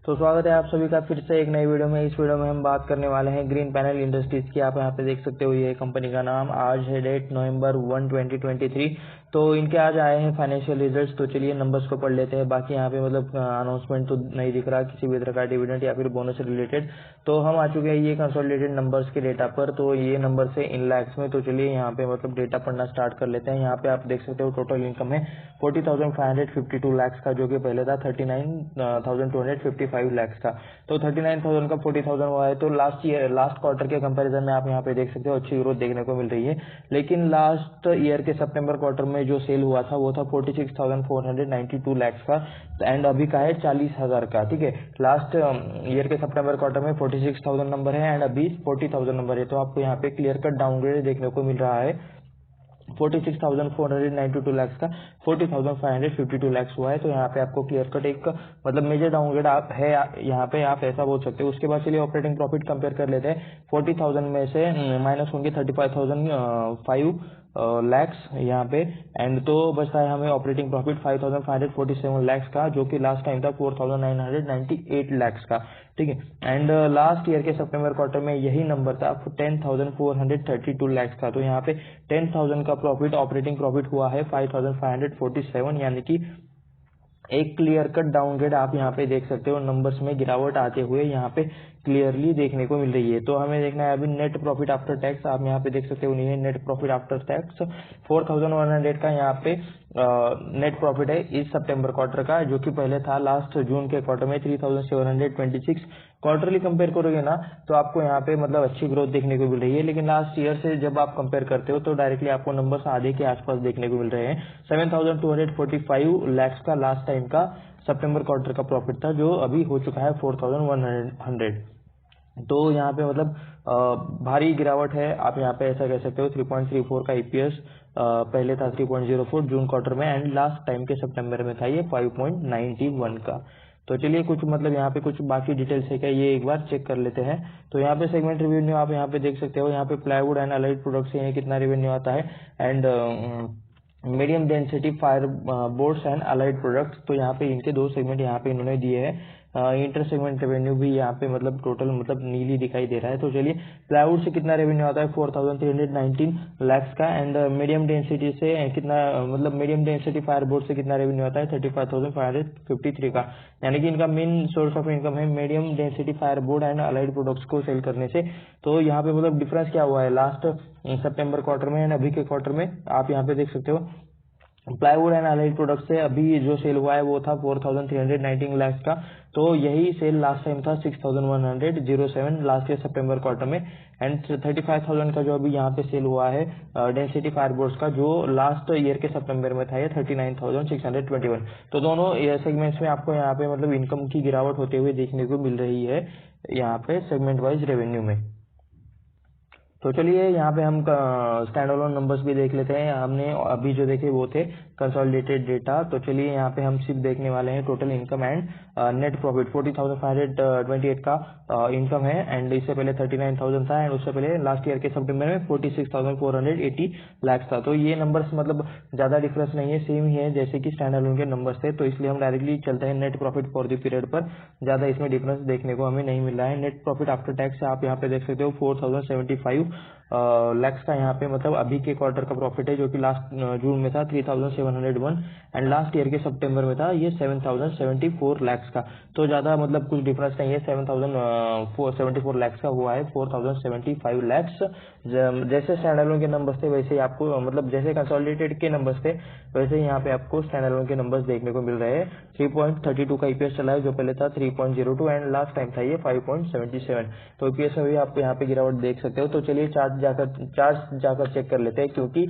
तो स्वागत है आप सभी का फिर से एक नई वीडियो में। इस वीडियो में हम बात करने वाले हैं ग्रीन पैनल इंडस्ट्रीज की। आप यहाँ पे देख सकते हो ये कंपनी का नाम। आज है डेट नवंबर 1, 2023। तो इनके आज आए हैं फाइनेंशियल रिजल्ट्स। तो चलिए नंबर्स को पढ़ लेते हैं। बाकी यहाँ पे मतलब अनाउंसमेंट तो नहीं दिख रहा किसी भी तरह का डिविडेंड या फिर बोनस से रिलेटेड। तो हम आ चुके हैं ये कंसोलिडेटेड नंबर्स के डेटा पर। तो ये नंबर से इन लैक्स में। तो चलिए यहाँ पे मतलब डेटा पढ़ना स्टार्ट कर लेते हैं। यहाँ पे आप देख सकते हो टोटल इनकम है 40,552 लैक्स का, जो कि पहले था 39,255 लैक्स का। तो 39,000 का 40,000 हुआ है। तो लास्ट क्वार्टर के कंपैरिजन में आप यहाँ पे देख सकते हो अच्छी ग्रोथ देखने को मिल रही है। लेकिन लास्ट ईयर के सितंबर क्वार्टर में जो सेल हुआ था वो था 46,492 लैक्स का, एंड अभी का है 40,000 का। ठीक है, लास्ट ईयर के सितंबर क्वार्टर में 46,000 नंबर है एंड अभी 40,000 नंबर है। तो आपको यहाँ पे क्लियर कट डाउनग्रेड देखने को मिल रहा है। 46,492 लैक्स का 40,552 लैक्स हुआ है। तो यहाँ पे आपको क्लियर कट एक मतलब मेजर डाउनग्रेड आप है यहाँ पे, आप ऐसा बोल सकते हो। उसके बाद चलिए ऑपरेटिंग प्रॉफिट कंपेयर कर लेते हैं। 40,000 में से माइनस होंगे 35,005 लैक्स यहाँ पे, एंड तो बचता है हमें ऑपरेटिंग प्रॉफिट 5,547 लैक्स का, जो कि लास्ट टाइम था 4,998 लैक्स का। ठीक है, एंड लास्ट ईयर के सितंबर क्वार्टर में यही नंबर था 10,432 लैक्स का। तो यहाँ पे 10,000 का प्रॉफिट ऑपरेटिंग प्रॉफिट हुआ है 5,547, यानी कि एक क्लियर कट डाउनग्रेड आप यहाँ पे देख सकते हो। नंबर्स में गिरावट आते हुए यहाँ पे क्लियरली देखने को मिल रही है। तो हमें देखना है अभी नेट प्रॉफिट आफ्टर टैक्स। आप यहाँ पे देख सकते हो नहीं, नेट प्रॉफिट आफ्टर टैक्स 4,100 का यहाँ पे नेट प्रॉफिट है इस सितंबर क्वार्टर का, जो कि पहले था लास्ट जून के क्वार्टर में 3,726। क्वार्टरली कंपेयर करोगे ना तो आपको यहाँ पे मतलब अच्छी ग्रोथ देखने को मिल रही है। लेकिन लास्ट ईयर से जब आप कंपेयर करते हो तो डायरेक्टली आपको नंबर्स आधे के आसपास देखने को मिल रहे हैं। 7,245 लैक्स का लास्ट टाइम का सितंबर क्वार्टर का प्रॉफिट था, जो अभी हो चुका है 4,100। तो यहाँ पे मतलब भारी गिरावट है, आप यहाँ पे ऐसा कह सकते हो। 3.34 का ईपीएस पहले था 3.04 जून क्वार्टर में, एंड लास्ट टाइम के सितंबर में था ये 5.91 का। तो चलिए कुछ मतलब यहाँ पे कुछ बाकी डिटेल्स है क्या, ये एक बार चेक कर लेते हैं। तो यहाँ पे सेगमेंट रेवेन्यू आप यहाँ पे देख सकते हो। यहाँ पे प्लाईवुड एंड अलाइड प्रोडक्ट से कितना रेवेन्यू आता है, and medium density fire boards and allied products. तो यहाँ पे इनके दो सेगमेंट यहाँ पे इन्होंने दिए हैं। इंटर सेगमेंट रेवेन्यू भी यहाँ पे मतलब टोटल मतलब नीली दिखाई दे रहा है। तो चलिए प्लाईवुड से कितना रेवेन्यू आता है 4,319 लैक्स का, एंड मीडियम डेंसिटी से कितना मतलब मीडियम डेंसिटी फायर बोर्ड से कितना रेवेन्यू आता है 35,553 का। यानी कि इनका मेन सोर्स ऑफ इनकम है medium density fire board and allied products को सेल करने से। तो यहाँ पे मतलब डिफरेंस क्या हुआ है लास्ट सितंबर क्वार्टर में एंड अभी के क्वार्टर में, आप यहाँ पे देख सकते हो। प्लाईवुड एंड अलाइड प्रोडक्ट से अभी जो सेल हुआ है वो था 4,319 लैक्स का। तो यही सेल लास्ट टाइम था 6,107 लास्ट ईयर सितंबर क्वार्टर में, एंड 35,000 का जो अभी यहाँ पे सेल हुआ है डेंसिटी फायरबोर्ड्स का, जो लास्ट ईयर के सितंबर में था ये 39,621। तो दोनों सेगमेंट्स में आपको यहाँ पे मतलब इनकम की गिरावट होते हुए देखने को मिल रही है यहाँ पे सेगमेंट वाइज रेवेन्यू में। तो चलिए यहाँ पे हम स्टैंड अलोन नंबर्स भी देख लेते हैं। हमने अभी जो देखे वो थे कंसोलिडेटेड डेटा। तो चलिए यहाँ पे हम सिर्फ देखने वाले हैं total income and net profit. 40,528 का इनकम है, एंड इससे पहले 39,000 था, एंड उससे पहले लास्ट ईयर के सितंबर में 46,480 लैक्स था। तो ये नंबर्स मतलब ज्यादा डिफरेंस नहीं है, सेम ही है जैसे कि स्टैंड अलोन के नंबर्स थे। तो इसलिए हम डायरेक्टली चलते हैं net profit for the period पर। ज्यादा इसमें डिफरेंस देखने को हमें नहीं मिल रहा है। नेट प्रॉफिट आफ्टर टैक्स आप यहाँ पे देख सकते हो 4,075 लैक्स का यहाँ पे मतलब अभी के क्वार्टर का प्रॉफिट है, जो कि लास्ट जून में था 3,701, एंड लास्ट ईयर के सितंबर में था ये 7,074 लैक्स का। तो ज्यादा मतलब कुछ डिफरेंस नहीं है। 7,474 लैक्स का हुआ है 4,075 लैक्स। जैसे स्टैंडअलोन के नंबर्स थे वैसे ही आपको मतलब जैसे कंसोलिडेटेड के नंबर्स थे वैसे ही यहाँ पे आपको स्टैंडअलोन के नंबर्स देखने को मिल रहे हैं। 3.32 का ईपीएस चला है, जो पहले था 3.02, एंड लास्ट टाइम था ये 5.77। तो ईपीएस में भी आप यहाँ पे गिरावट देख सकते हो। तो चलिए चार्ट जाकर चेक कर लेते हैं, क्योंकि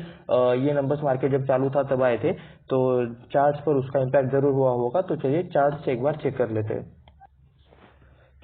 ये नंबर्स मार्केट जब चालू था तब आए थे, तो चार्ट पर उसका इम्पैक्ट जरूर हुआ होगा। तो चलिए चार्ट से एक बार चेक कर लेते हैं।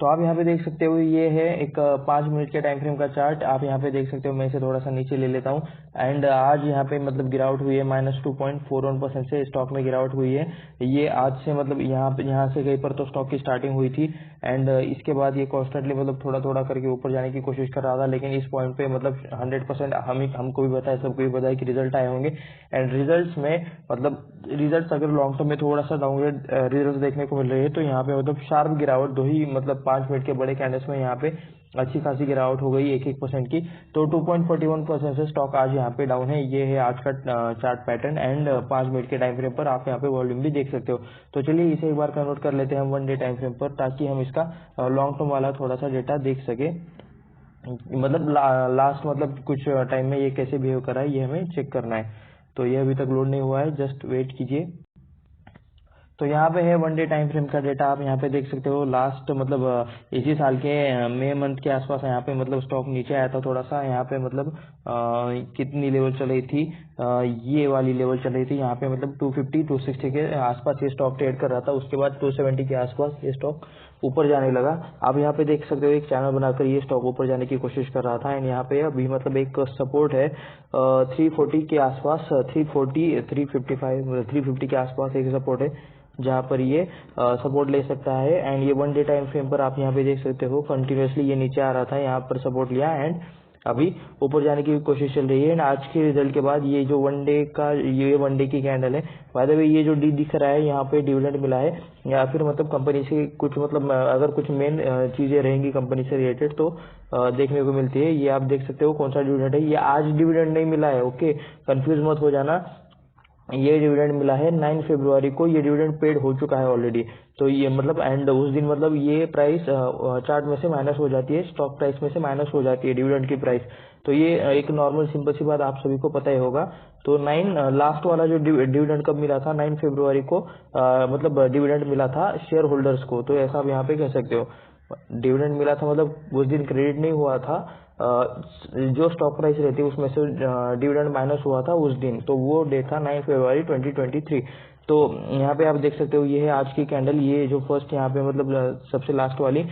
तो आप यहाँ पे देख सकते हो ये है एक 5 मिनट के टाइम फ्रेम का चार्ट। आप यहाँ पे देख सकते हो, मैं इसे थोड़ा सा नीचे ले लेता हूँ। एंड आज यहाँ पे मतलब गिरावट हुई है -2.41% से स्टॉक में गिरावट हुई है। ये आज से मतलब यहाँ से कहीं पर तो स्टॉक की स्टार्टिंग हुई थी एंड इसके बाद ये कॉन्स्टेंटली मतलब थोड़ा थोड़ा करके ऊपर जाने की कोशिश कर रहा था, लेकिन इस पॉइंट पे मतलब 100% हमको भी पता है, सबको भी पता है कि रिजल्ट आए होंगे एंड रिजल्ट्स में मतलब रिजल्ट्स अगर लॉन्ग टर्म में थोड़ा सा डाउनग्रेड रिजल्ट देखने को मिल रही है तो यहाँ पे मतलब शार्प गिरावट दो ही मतलब 5 मिनट के बड़े कैंडल्स में यहाँ पे अच्छी खासी गिरावट हो गई 1% की। तो 2.41% से स्टॉक आज यहाँ पे डाउन है। ये है आज का चार्ट पैटर्न एंड 5 मिनट के टाइम फ्रेम पर आप यहाँ पे वॉल्यूम भी देख सकते हो। तो चलिए इसे एक बार कन्वर्ट कर लेते हैं हम 1 डे टाइम फ्रेम पर, ताकि हम इसका लॉन्ग टर्म वाला थोड़ा सा डेटा देख सके, मतलब लास्ट मतलब कुछ टाइम में ये कैसे बिहेव कर रहा है ये हमें चेक करना है। तो ये अभी तक लोड नहीं हुआ है, जस्ट वेट कीजिए। तो यहाँ पे है 1 डे टाइम फ्रेम का डेटा, आप यहाँ पे देख सकते हो। लास्ट मतलब इसी साल के मई मंथ के आसपास यहाँ पे मतलब स्टॉक नीचे आया था थोड़ा सा। यहाँ पे मतलब कितनी लेवल चल रही थी, ये वाली लेवल चल रही थी यहाँ पे मतलब 250 260 के आसपास ये स्टॉक ट्रेड कर रहा था। उसके बाद 270 के आसपास ये स्टॉक ऊपर जाने लगा। आप यहाँ पे देख सकते हो एक चैनल बनाकर ये स्टॉक ऊपर जाने की कोशिश कर रहा था एंड यहाँ पे अभी मतलब एक सपोर्ट है 340 के आसपास, 340 355 350 के आसपास एक सपोर्ट है जहाँ पर ये सपोर्ट ले सकता है। एंड ये 1 डे टाइम फ्रेम पर आप यहाँ पे देख सकते हो कंटिन्यूसली ये नीचे आ रहा था, यहाँ पर सपोर्ट लिया एंड अभी ऊपर जाने की कोशिश चल रही है। एंड आज के रिजल्ट के बाद ये जो 1 डे का ये 1 डे की कैंडल है, बाय द वे ये जो डी दिख रहा है यहाँ पे डिविडेंड मिला है या फिर मतलब कंपनी से कुछ मतलब अगर कुछ मेन चीजें रहेंगी कंपनी से रिलेटेड तो देखने को मिलती है। ये आप देख सकते हो कौन सा डिविडेंड है, ये आज डिविडेंड नहीं मिला है, ओके कंफ्यूज मत हो जाना। ये डिविडेंड मिला है 9 फरवरी को, ये डिविडेंड पेड हो चुका है ऑलरेडी। तो ये मतलब एंड उस दिन मतलब ये प्राइस चार्ट में से माइनस हो जाती है, स्टॉक प्राइस में से माइनस हो जाती है डिविडेंड की प्राइस। तो ये एक नॉर्मल सिंपल सी बात आप सभी को पता ही होगा। तो 9 लास्ट वाला जो डिविडेंड कब मिला था 9 फरवरी को मतलब डिविडेंड मिला था शेयर होल्डर्स को। तो ऐसा आप यहाँ पे कह सकते हो डिविडेंड मिला था मतलब उस दिन क्रेडिट नहीं हुआ था, जो स्टॉक प्राइस रहती है उसमें से डिविडेंड माइनस हुआ था उस दिन। तो वो डेट था 9 फरवरी 2023। तो यहाँ पे आप देख सकते हो ये है आज की कैंडल। ये जो फर्स्ट यहाँ पे मतलब सबसे लास्ट वाली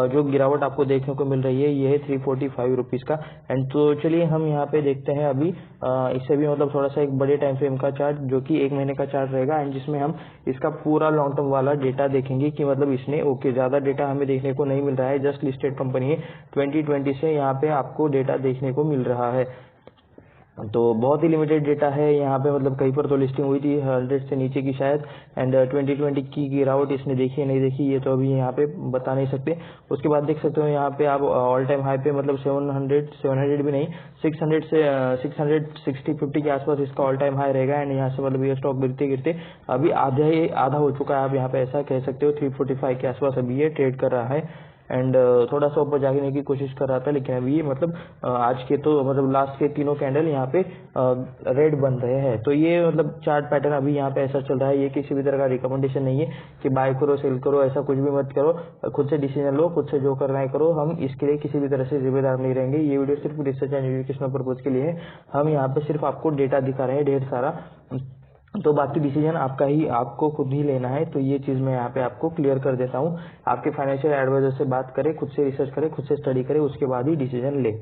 जो गिरावट आपको देखने को मिल रही है ये है 345 रुपीज का। एंड तो चलिए हम यहाँ पे देखते हैं अभी इससे भी मतलब थोड़ा सा एक बड़े टाइम फ्रेम का चार्ट जो कि 1 महीने का चार्ट रहेगा एंड जिसमें हम इसका पूरा लॉन्ग टर्म वाला डेटा देखेंगे कि मतलब इसने ओके ज्यादा डेटा हमें देखने को नहीं मिल रहा है, जस्ट लिस्टेड कंपनी है 2020 से यहाँ पे आपको डेटा देखने को मिल रहा है। तो बहुत ही लिमिटेड डेटा है यहाँ पे, मतलब कहीं पर तो लिस्टिंग हुई थी 100 से नीचे की शायद एंड 2020 की गिरावट इसने देखी है नहीं देखी ये तो अभी यहाँ पे बता नहीं सकते। उसके बाद देख सकते हो यहाँ पे आप ऑल टाइम हाई पे मतलब 700 भी नहीं 600 से 660-50 के आसपास इसका ऑल टाइम हाई रहेगा एंड यहाँ से मतलब ये स्टॉक गिरते गिरते अभी आधा हो चुका है। आप यहाँ पे ऐसा कह सकते हो 345 के आसपास अभी ये ट्रेड कर रहा है एंड थोड़ा सा ऊपर जाने की कोशिश कर रहा था, लेकिन अभी मतलब आज के तो मतलब लास्ट के तीनों कैंडल यहाँ पे रेड बन रहे हैं। तो ये मतलब चार्ट पैटर्न अभी यहाँ पे ऐसा चल रहा है। ये किसी भी तरह का रिकमेंडेशन नहीं है कि बाय करो सेल करो, ऐसा कुछ भी मत करो, खुद से डिसीजन लो, खुद से जो करना है करो। हम इसके लिए किसी भी तरह से जिम्मेदार नहीं रहेंगे। ये वीडियो सिर्फ रिसर्च एंड एजुकेशनल पर्पज के लिए है। हम यहाँ पे सिर्फ आपको डेटा दिखा रहे हैं ढेर सारा, तो बाकी डिसीजन आपका ही आपको खुद ही लेना है। तो ये चीज मैं यहाँ पे आपको क्लियर कर देता हूँ। आपके फाइनेंशियल एडवाइजर से बात करें, खुद से रिसर्च करें, खुद से स्टडी करें, उसके बाद ही डिसीजन ले।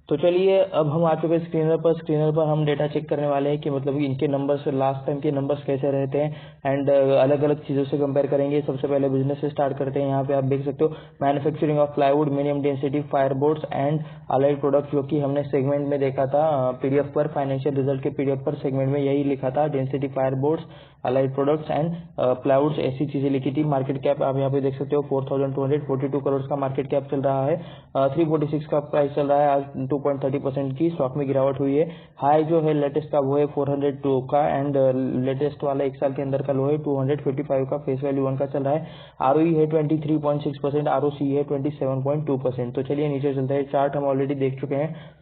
तो चलिए अब हम आ चुके स्क्रीनर पर हम डेटा चेक करने वाले हैं कि मतलब इनके नंबर्स लास्ट टाइम के नंबर्स कैसे रहते हैं एंड अलग अलग चीजों से कंपेयर करेंगे। सबसे पहले बिजनेस से स्टार्ट करते हैं। यहाँ पे आप देख सकते हो manufacturing of plywood, medium density fibreboards and allied product, जो कि हमने सेगमेंट में देखा था पीडीएफ पर, फाइनेंशियल रिजल्ट के पीडीएफ पर सेगमेंट में यही लिखा था, density fibreboards, allied products and plywoods, ऐसी चीजें लिखी थी। मार्केट कैप आप यहाँ पे देख सकते हो 4242 करोड़ का मार्केट कैप चल रहा है, 346 का प्राइस चल रहा है। आज 2.30% की स्टॉक में गिरावट हुई है। हाई जो है लेटेस्ट का वो है 402 का एंड लेटेस्ट वाला 1 साल के अंदर का लो है 255 का, फेस वैल्यू 1 का चल रहा है। आरओई है 23.6%, आरओसी है 27.2%। तो चलिए नीचे चलते हैं। चार्ट हम ऑलरेडी देख चुके हैं।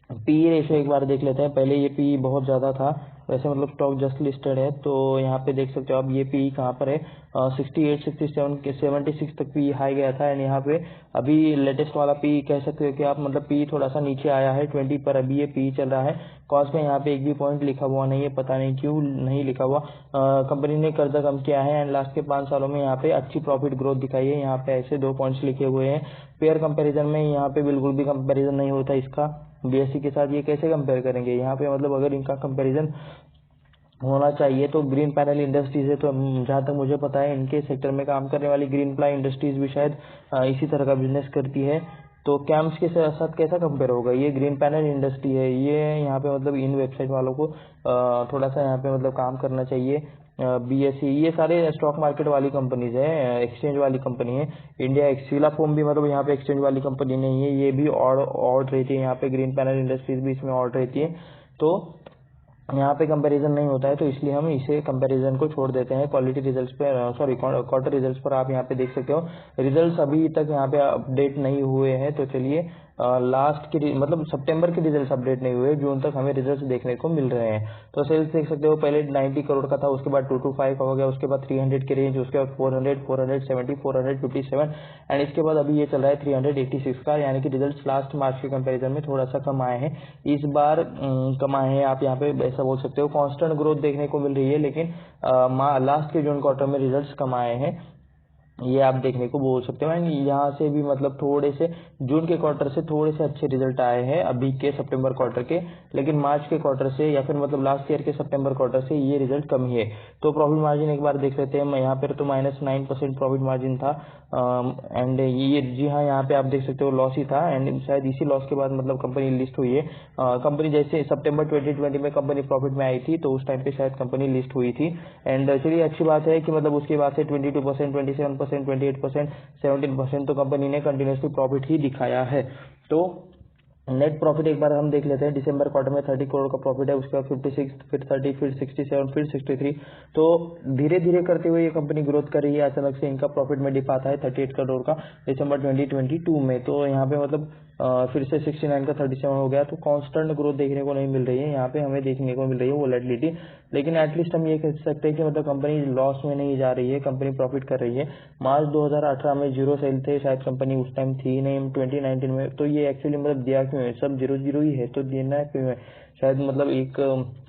पीई रेशियो एक बार देख लेते हैं। पहले ये पीई बहुत ज्यादा था, वैसे मतलब स्टॉक जस्ट लिस्टेड है तो यहाँ पे देख सकते हो आप ये पीई कहाँ पर है, 68 67 के 76 तक पीई हाई गया था एंड यहाँ पे अभी लेटेस्ट वाला पीई कह सकते हो कि आप मतलब पीई थोड़ा सा नीचे आया है 20 पर अभी ये पीई चल रहा है। कॉस्ट में यहाँ पे एक भी पॉइंट लिखा हुआ नहीं है, पता नहीं क्यों नहीं लिखा हुआ। कंपनी ने कर्जा कम किया है एंड लास्ट के 5 सालों में यहाँ पे अच्छी प्रॉफिट ग्रोथ दिखाई है। यहाँ पे ऐसे 2 पॉइंट्स लिखे हुए हैं। पेयर कंपैरिजन में यहाँ पे बिल्कुल भी कंपैरिजन नहीं होता इसका, BSE के साथ ये कैसे कंपेयर करेंगे। यहाँ पे मतलब अगर इनका कंपैरिजन होना चाहिए तो ग्रीन पैनल इंडस्ट्रीज है, तो जहाँ तक मुझे पता है इनके सेक्टर में काम करने वाली ग्रीन प्लाई इंडस्ट्रीज भी शायद इसी तरह का बिजनेस करती है। तो कैम्स के साथ कैसा कंपेयर होगा, ये ग्रीन पैनल इंडस्ट्री है, ये यहाँ पे मतलब इन वेबसाइट वालों को थोड़ा सा यहाँ पे मतलब काम करना चाहिए। BSE ये सारे स्टॉक मार्केट वाली कंपनीज है, एक्सचेंज वाली कंपनी है। इंडिया एक्सीला फोम भी मतलब यहाँ पे एक्सचेंज वाली कंपनी नहीं है, ये भी ऑड रहती है, यहाँ पे ग्रीन पैनल इंडस्ट्रीज भी इसमें ऑड रहती है। तो यहाँ पे कंपैरिजन नहीं होता है, तो इसलिए हम इसे कंपैरिजन को छोड़ देते हैं। क्वालिटी रिजल्ट्स पे सॉरी क्वार्टर रिजल्ट्स पर आप यहाँ पे देख सकते हो, रिजल्ट्स अभी तक यहाँ पे अपडेट नहीं हुए हैं। तो चलिए लास्ट के मतलब सितंबर के रिजल्ट्स अपडेट नहीं हुए, जून तक हमें रिजल्ट्स देखने को मिल रहे हैं। तो सेल्स देख सकते हो, पहले 90 करोड़ का था, उसके बाद 225 का हो गया, उसके बाद 300 के रेंज, उसके बाद 400, 470, 457 एंड इसके बाद अभी ये चल रहा है 386 का, यानी कि रिजल्ट्स लास्ट मार्च के कंपैरिजन में थोड़ा सा कम आए हैं इस बार, कम आए हैं। आप यहाँ पे ऐसा बोल सकते हो, कांस्टेंट ग्रोथ देखने को मिल रही है, लेकिन लास्ट के जून क्वार्टर में रिजल्ट्स कम आए हैं, ये आप देखने को बोल सकते हो। एंड यहाँ से भी मतलब थोड़े से जून के क्वार्टर से थोड़े से अच्छे रिजल्ट आए हैं अभी के सितंबर क्वार्टर के, लेकिन मार्च के क्वार्टर से या फिर मतलब लास्ट ईयर के सितंबर क्वार्टर से ये रिजल्ट कम ही है। तो प्रॉफिट मार्जिन एक बार देख लेते हैं, यहाँ पर तो -9% प्रॉफिट मार्जिन था। एंड ये जी हाँ, यहाँ पे आप देख सकते हो लॉस ही था, एंड शायद इसी लॉस के बाद मतलब कंपनी लिस्ट हुई है। कंपनी जैसे सितंबर 2020 में कंपनी प्रॉफिट में आई थी, तो उस टाइम पे शायद कंपनी लिस्ट हुई थी। एंड चलिए अच्छी बात है कि मतलब उसके बाद से 22%, 27%, 28%, 17% तो कंपनी ने कंटिन्यूसली प्रॉफिट ही दिखाया है। तो नेट प्रॉफिट एक बार हम देख लेते हैं, दिसंबर क्वार्टर में 30 करोड़ का प्रॉफिट है, उसके बाद 56, फिर 30, फिर 67, फिर 63। तो धीरे धीरे करते हुए ये कंपनी ग्रोथ कर रही है। अचानक से इनका प्रॉफिट में डिप आता है 38 करोड़ का दिसंबर 2022 में, तो यहाँ पे मतलब फिर से 69 का 37 हो गया। तो कांस्टेंट ग्रोथ देखने को नहीं मिल रही है, यहाँ पे हमें देखने को मिल रही है वोलेटिलिटी। लेकिन एटलीस्ट हम ये कह सकते हैं कि मतलब कंपनी लॉस में नहीं जा रही है, कंपनी प्रॉफिट कर रही है। मार्च 2018 में जीरो सेल थे, शायद कंपनी उस टाइम थी नहीं 2019 में, तो ये एक्चुअली मतलब दिया क्यों है, सब जीरो जीरो ही है, तो देना क्यों है, शायद मतलब एक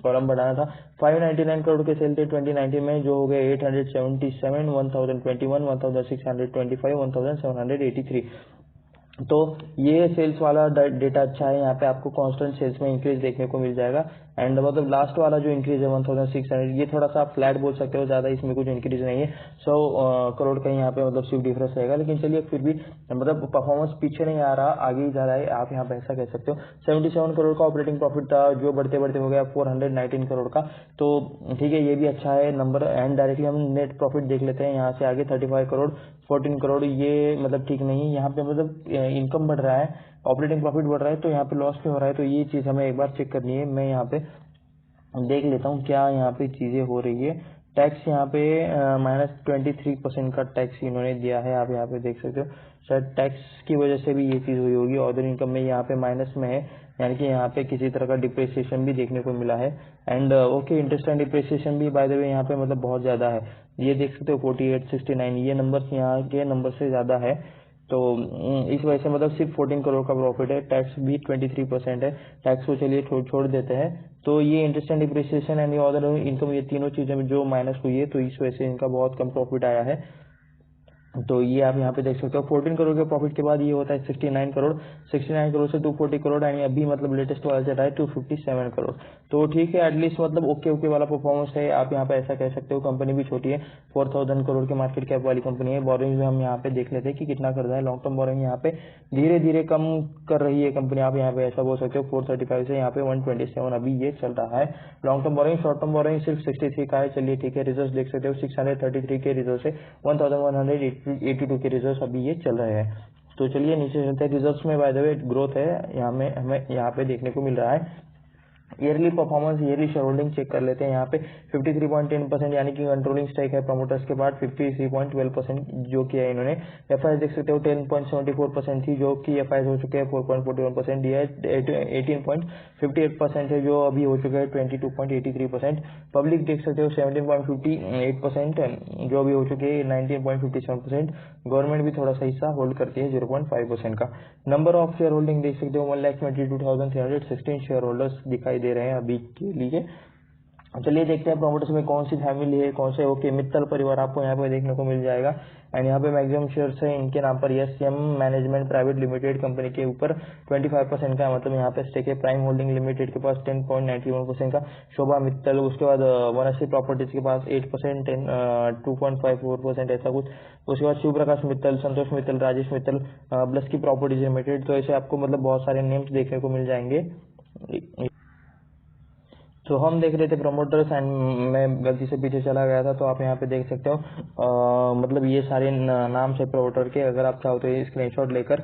कॉलम बढ़ाना था। 599 करोड़ के सेल थे 2019 में, जो हो गए 877, 1021, 1625, 1783। तो ये सेल्स वाला डेटा अच्छा है, यहाँ पे आपको कांस्टेंट सेल्स में इंक्रीज देखने को मिल जाएगा। एंड मतलब लास्ट वाला जो इंक्रीज है 1600, ये थोड़ा सा आप फ्लैट बोल सकते हो, ज्यादा इसमें कुछ इंक्रीज नहीं है। 100 करोड़ का यहाँ पे मतलब सिर्फ डिफरेंस रहेगा, लेकिन चलिए फिर भी मतलब परफॉर्मेंस पीछे नहीं आ रहा, आगे ही जा रहा है, आप यहाँ पे ऐसा कह सकते हो। 77 करोड़ का ऑपरेटिंग प्रॉफिट था, जो बढ़ते बढ़ते हो गया 419 करोड़ का, तो ठीक है, ये भी अच्छा है नंबर। एंड डायरेक्टली हम नेट प्रॉफिट देख लेते हैं, यहाँ से आगे 35 करोड़, 14 करोड़, ये मतलब ठीक नहीं है। यहाँ पे मतलब इनकम बढ़ रहा है, ऑपरेटिंग प्रॉफिट बढ़ रहा है, तो यहाँ पे लॉस क्यों हो रहा है, तो ये चीज हमें एक बार चेक करनी है। मैं यहाँ पे देख लेता हूँ क्या यहाँ पे चीजें हो रही है। टैक्स यहाँ पे -23% का टैक्स इन्होंने दिया है, आप यहाँ पे देख सकते हो, शायद टैक्स की वजह से भी ये चीज हुई होगी। अदर इनकम में यहाँ पे माइनस में है, यानी कि यहाँ पे किसी तरह का डिप्रिसिएशन भी देखने को मिला है। And okay, interest and depreciation भी बाय द वे यहाँ पे मतलब बहुत ज्यादा है, ये देख सकते हो 48, 69, ये नंबर यहाँ के नंबर से ज्यादा है। तो इस वजह से मतलब सिर्फ 14 करोड़ का प्रॉफिट है, टैक्स भी 23% है, टैक्स को चलिए छोड़ देते हैं। तो ये interest and depreciation and other income, ये तीनों चीजें जो माइनस हुई है, तो इस वजह से इनका बहुत कम प्रॉफिट आया है। तो ये आप यहाँ पे देख सकते हो, 14 करोड़ के प्रॉफिट के बाद ये होता है 69 करोड़, 69 करोड़ से 240 करोड़, यानी अभी मतलब लेटेस्ट वाला चल रहा है 257 करोड़। तो ठीक है, एटलीस्ट मतलब ओके ओके वाला परफॉर्मेंस है, आप यहाँ पे ऐसा कह सकते हो। कंपनी भी छोटी है, 4000 करोड़ के मार्केट कैप वाली कंपनी है। बोरिंग हम यहाँ पे देख लेते हैं कि कितना कर रहा है, लॉन्ग टर्म बोरिंग यहाँ पे धीरे धीरे कम कर रही है कंपनी, आप यहाँ पे ऐसा बोल सकते हो। 435 से यहाँ पे 127 अभी ये चल रहा है long term borrowing. Short term borrowing सिर्फ 63 का है, चलिए ठीक है। रिजर्व देख सकते हो, 633 के रिजर्व से 1182 के रिजर्व अभी ये चल रहे हैं। तो चलिए नीचे चलते हैं, रिजर्व्स में बाय द वे ग्रोथ है, यहाँ में हमें यहाँ पे देखने को मिल रहा है। Yearly performance, yearly share holding check कर लेते हैं। यहाँ पे 53.10% यानी कि कंट्रोलिंग स्टेक है प्रमोटर्स के बाद 53.12% जो किया है इन्होंने। एफआईएस देख सकते हो 10.74% थी, जो कि एफआईएस हो चुके हैं 4.41%, दिया है 18.58% है, जो अभी हो चुका है 22.83%। पब्लिक देख सकते हो 17.58%, जो अभी हो चुके हैं 19.57%। गवर्नमेंट भी थोड़ा सा हिस्सा होल्ड करती है 0.5% का। नंबर ऑफ शेयर होल्डिंग देख सकते हो 1,22,316 शेयर होल्डर्स दिखाई दे रहे हैं अभी के लिए। चलिए देखते हैं प्रमोटर्स में कौन सी फैमिली है, कौन से। ओके, मित्तल परिवार आपको यहाँ पे देखने को मिल जाएगा। एंड यहाँ पे मैक्सिमम शेयर्स है इनके नाम पर SM management private limited company के ऊपर 25% का मतलब यहाँ पे स्टेक है। प्राइम होल्डिंग लिमिटेड के पास 10.91% का, शोभा मित्तल, उसके बाद वनश्री प्रॉपर्टीज के पास 8%, 2.54% ऐसा कुछ। उसके बाद शिव प्रकाश मित्तल, संतोष मित्तल, राजेश मित्तल, ब्लस की प्रॉपर्टीज लिमिटेड। तो ऐसे आपको मतलब बहुत सारे नेम्स देखने को मिल जाएंगे। तो हम देख रहे थे प्रमोटर्स एंड मैं गलती से पीछे चला गया था, तो आप यहाँ पे देख सकते हो मतलब ये सारे नाम से प्रमोटर के। अगर आप चाहो तो ये स्क्रीनशॉट लेकर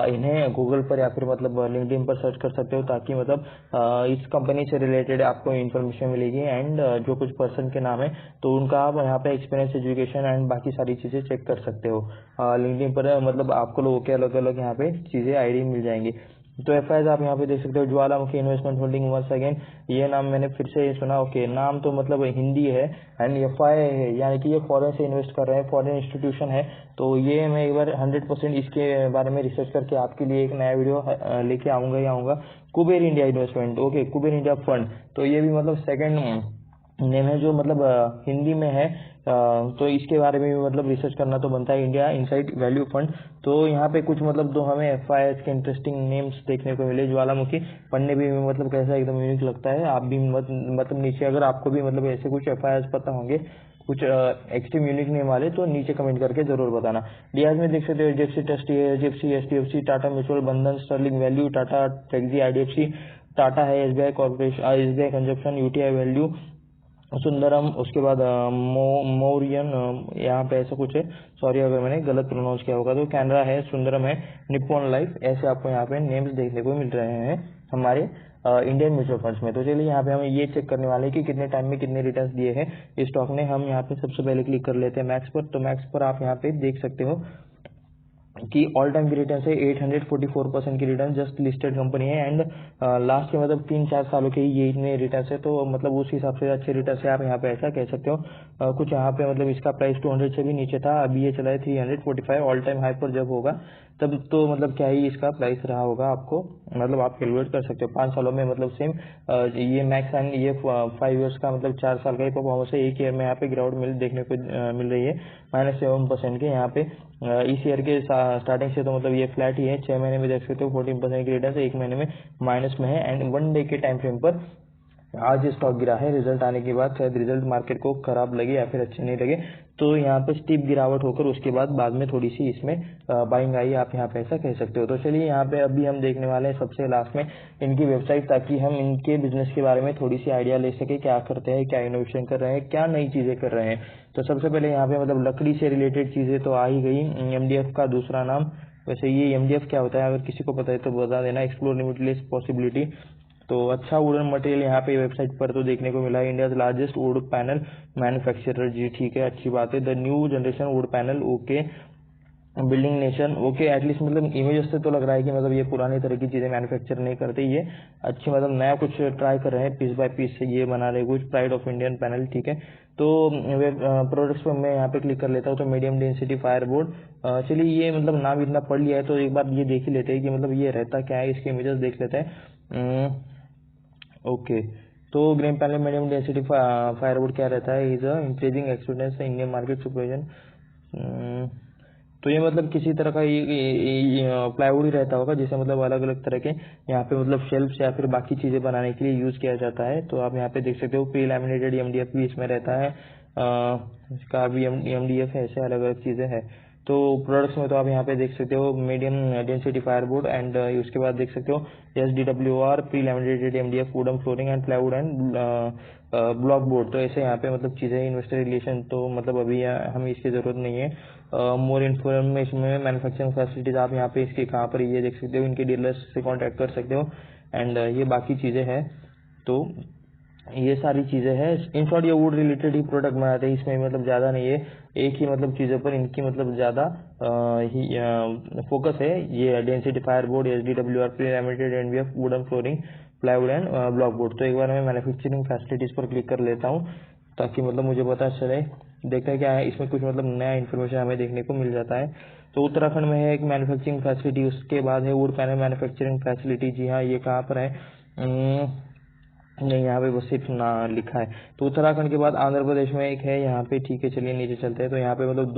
इन्हें गूगल पर या फिर मतलब लिंक्डइन पर सर्च कर सकते हो, ताकि मतलब इस कंपनी से रिलेटेड आपको इन्फॉर्मेशन मिलेगी। एंड जो कुछ पर्सन के नाम है तो उनका आप यहाँ पे एक्सपीरियंस, एजुकेशन एंड बाकी सारी चीजें चेक कर सकते हो लिंक्डइन पर। मतलब आपको लोगों के अलग अलग यहाँ पे चीजें आईडी मिल जाएंगी। तो एफआईज आप यहाँ पे देख सकते हो, ज्वालामुखी इन्वेस्टमेंट होल्डिंग वंस अगेन, ये नाम मैंने फिर से सुना। ओके, नाम तो मतलब हिंदी है एंड एफआई है, यानी कि ये फॉरेन से इन्वेस्ट कर रहे हैं, फॉरेन इंस्टीट्यूशन है। तो ये मैं एक बार 100% इसके बारे में रिसर्च करके आपके लिए एक नया वीडियो लेके आऊंगा ही आऊंगा। Kuber India investment, okay, Kuber India fund, तो ये भी मतलब सेकंड नेम है जो मतलब हिंदी में है। तो इसके बारे में भी मतलब रिसर्च करना तो बनता है। इंडिया इनसाइड वैल्यू फंड, तो यहाँ पे कुछ मतलब तो हमें एफआईएस के इंटरेस्टिंग नेम्स देखने को मिले। ज्वालामुखी पढ़ने भी मतलब कैसा एकदम यूनिक लगता है। आप भी मतलब नीचे अगर आपको भी मतलब ऐसे कुछ एफआईएस पता होंगे, कुछ एक्सट्रीम यूनिक नेम वाले, तो नीचे कमेंट करके जरूर बताना। डीआर में देख सकते हो HDFC Trust, HDFC, HDFC, Tata Mutual, Bandhan, Sterling Value, Tata Taxi, IDFC, Tata है, SBI Corporation, SBI Consumption, UTI Value, Sundaram, उसके बाद मौरियन, यहाँ पे ऐसा कुछ है, सॉरी अगर मैंने गलत प्रोनाउंस किया होगा। तो कैनरा है, सुंदरम है, निप्पॉन लाइफ, ऐसे आपको यहाँ पे नेम्स देखने को मिल रहे हैं हमारे इंडियन म्यूचुअल फंड्स में। तो चलिए यहाँ पे हम ये चेक करने वाले हैं कि कितने टाइम में कितने रिटर्न्स दिए हैं इस स्टॉक ने। हम यहाँ पे सबसे पहले क्लिक कर लेते हैं मैक्स पर। तो मैक्स पर आप यहाँ पे देख सकते हो कि ऑल टाइम की रिटर्न है 844% की रिटर्न, जस्ट लिस्टेड कंपनी है। एंड लास्ट के मतलब 3-4 सालों के ये इतने रिटर्न है, तो मतलब उस हिसाब से अच्छे रिटर्न है, आप यहाँ पे ऐसा कह सकते हो। कुछ यहाँ पे मतलब इसका प्राइस 200 से भी नीचे था, अभी ये चला है 345। ऑल टाइम हाई पर जब होगा तब तो मतलब क्या ही इसका प्राइस रहा होगा, आपको मतलब आप कैलकुलेट कर सकते हो। 5 सालों में मतलब सेम ये मैक्स एंड ये 5 ईयर्स का मतलब 4 साल का ही परफॉर्मेंस है। एक ईयर में यहाँ पे गिरावट देखने को मिल रही है -7% के। यहाँ पे इस ईयर के स्टार्टिंग से तो मतलब ये फ्लैट ही है। 6 महीने में देख सकते हो 14% की रिटर्न, 1 महीने में माइनस में है। एंड 1 डे के टाइम फ्रेम पर आज स्टॉक गिरा है। रिजल्ट आने के बाद शायद रिजल्ट मार्केट को खराब लगे या फिर अच्छे नहीं लगे, तो यहाँ पे स्टीप गिरावट होकर उसके बाद में थोड़ी सी इसमें बाइंग आई, आप यहाँ पे ऐसा कह सकते हो। तो चलिए यहाँ पे अभी हम देखने वाले हैं सबसे लास्ट में इनकी वेबसाइट, ताकि हम इनके बिजनेस के बारे में थोड़ी सी आइडिया ले सके, क्या करते हैं, क्या इनोवेशन कर रहे हैं, क्या नई चीजें कर रहे हैं। तो सबसे पहले यहाँ पे मतलब लकड़ी से रिलेटेड चीजें तो आ ही गई। एमडीएफ का दूसरा नाम, वैसे ये एमडीएफ क्या होता है अगर किसी को पता है तो बता देना। एक्सप्लोर लिमिटलेस पॉसिबिलिटी, तो अच्छा वुडन मटेरियल यहाँ पे वेबसाइट पर तो देखने को मिला है। India largest wood panel manufacturer, जी ठीक है, अच्छी बात है। The new generation wood panel, okay. Building nation, okay, at least मतलब इमेज से तो लग रहा है कि मतलब ये पुरानी तरह की चीजें मैन्युफैक्चर नहीं करते, ये अच्छी मतलब नया कुछ ट्राई कर रहे हैं, पीस बाय पीस से ये बना रहे कुछ। प्राइड ऑफ इंडियन पैनल, ठीक है। तो वेब प्रोडक्ट्स पर मैं यहाँ पे क्लिक कर लेता हूँ। तो मीडियम डेंसिटी फायर बोर्ड, चलिए ये मतलब नाम इतना पढ़ लिया है तो एक बार ये देख ही लेते हैं कि मतलब ये रहता क्या है, इसके इमेजेस देख लेते हैं। ओके, तो green panel medium density firewood क्या रहता है, is increasing experience Indian market supervision. तो ये मतलब किसी तरह का प्लाईवुड ही रहता होगा, जिसे मतलब अलग अलग तरह के यहाँ पे मतलब शेल्फ्स या फिर बाकी चीजें बनाने के लिए यूज किया जाता है। तो आप यहाँ पे देख सकते हो प्री लैमिनेटेड एमडीएफ भी इसमें रहता है, इसका भी एमडीएफ है, ऐसे अलग अलग चीजें हैं। तो प्रोडक्ट्स में तो आप यहाँ पे देख सकते हो मीडियम डेंसिटी फायरबोर्ड, एंड उसके बाद देख सकते हो SDWR, pre laminated MDF, wooden flooring and plywood and block board. तो ऐसे यहाँ पे मतलब चीजें, इन्वेस्टर रिलेशन तो मतलब अभी हमें इसकी जरूरत नहीं है। मोर इन्फॉर्मेशन में मैन्युफैक्चरिंग फैसिलिटीज आप यहाँ पे इसके कहाँ पर ये देख सकते हो, इनके डीलर्स से कॉन्टैक्ट कर सकते हो। एंड ये बाकी चीजें हैं, तो ये सारी चीजें हैं। इन शॉर्ट ये वुड रिलेटेड ही प्रोडक्ट बनाते हैं, इसमें मतलब ज्यादा नहीं है, एक ही मतलब चीजों पर इनकी मतलब ज्यादा ही फोकस है। ये density fire board, SDWR, pre laminated MDF, wooden flooring, plywood and block board. तो एक बार मैं मैन्युफैक्चरिंग फैसिलिटीज पर क्लिक कर लेता हूँ, ताकि मतलब मुझे पता चले। देखते हैं क्या है इसमें, कुछ मतलब नया इन्फॉर्मेशन हमें देखने को मिल जाता है। तो उत्तराखंड में है एक मैन्युफैक्चरिंग फैसिलिटी, उसके बाद है वुड पैनल मैन्युफैक्चरिंग फैसिलिटी। जी हाँ, ये कहाँ पर है, नहीं, यहाँ पे बस सिर्फ ना लिखा है। तो उत्तराखंड के बाद आंध्र प्रदेश में एक है यहाँ पे, ठीक है चलिए नीचे चलते हैं। तो यहाँ पे मतलब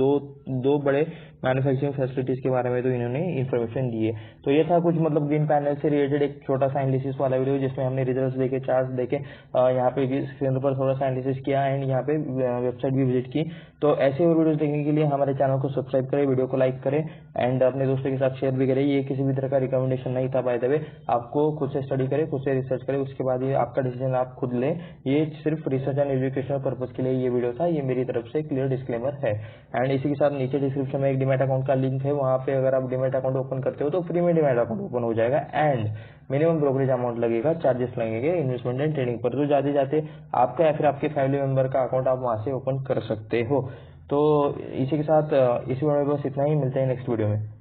दो बड़े मैन्युफैक्चरिंग फैसिलिटीज के बारे में तो इन्होंने इन्फॉर्मेशन दी है। तो ये था कुछ मतलब ग्रीन पैनल से रिलेटेड एक छोटा सा एनालिसिस वाला वीडियो, जिसमें हमने रिजल्ट्स देखे, चार्ट्स देखे, यहाँ पे स्क्रीन पर थोड़ा सा एनालिसिस किया एंड यहाँ पे वेबसाइट भी विजिट की। तो ऐसे और वीडियोस देखने के लिए हमारे चैनल को सब्सक्राइब करें, वीडियो को लाइक करें एंड अपने दोस्तों के साथ शेयर भी करें। ये किसी भी तरह का रिकमेंडेशन नहीं था बाय द वे, आपको खुद से स्टडी करें, खुद से रिसर्च करें, उसके बाद ये आपका डिसीजन आप खुद लें। ये सिर्फ रिसर्च एंड एजुकेशनल पर्पज के लिए ये वीडियो था, ये मेरी तरफ से क्लियर डिस्क्लेमर है। एंड इसी के साथ नीचे डिस्क्रिप्शन में एक डीमैट अकाउंट का लिंक है, वहाँ पे अगर आप डीमैट अकाउंट ओपन करते हो तो फ्री में डीमैट अकाउंट ओपन हो जाएगा एंड मिनिमम ब्रोकरेज अमाउंट लगेगा, चार्जेस लगेंगे इन्वेस्टमेंट एंड ट्रेडिंग पर। तो जाते जाते आपका या फिर आपके फैमिली मेंबर का अकाउंट आप वहां से ओपन कर सकते हो। तो इसी के साथ इसी वीडियो में बस इतना ही, मिलते हैं नेक्स्ट वीडियो में।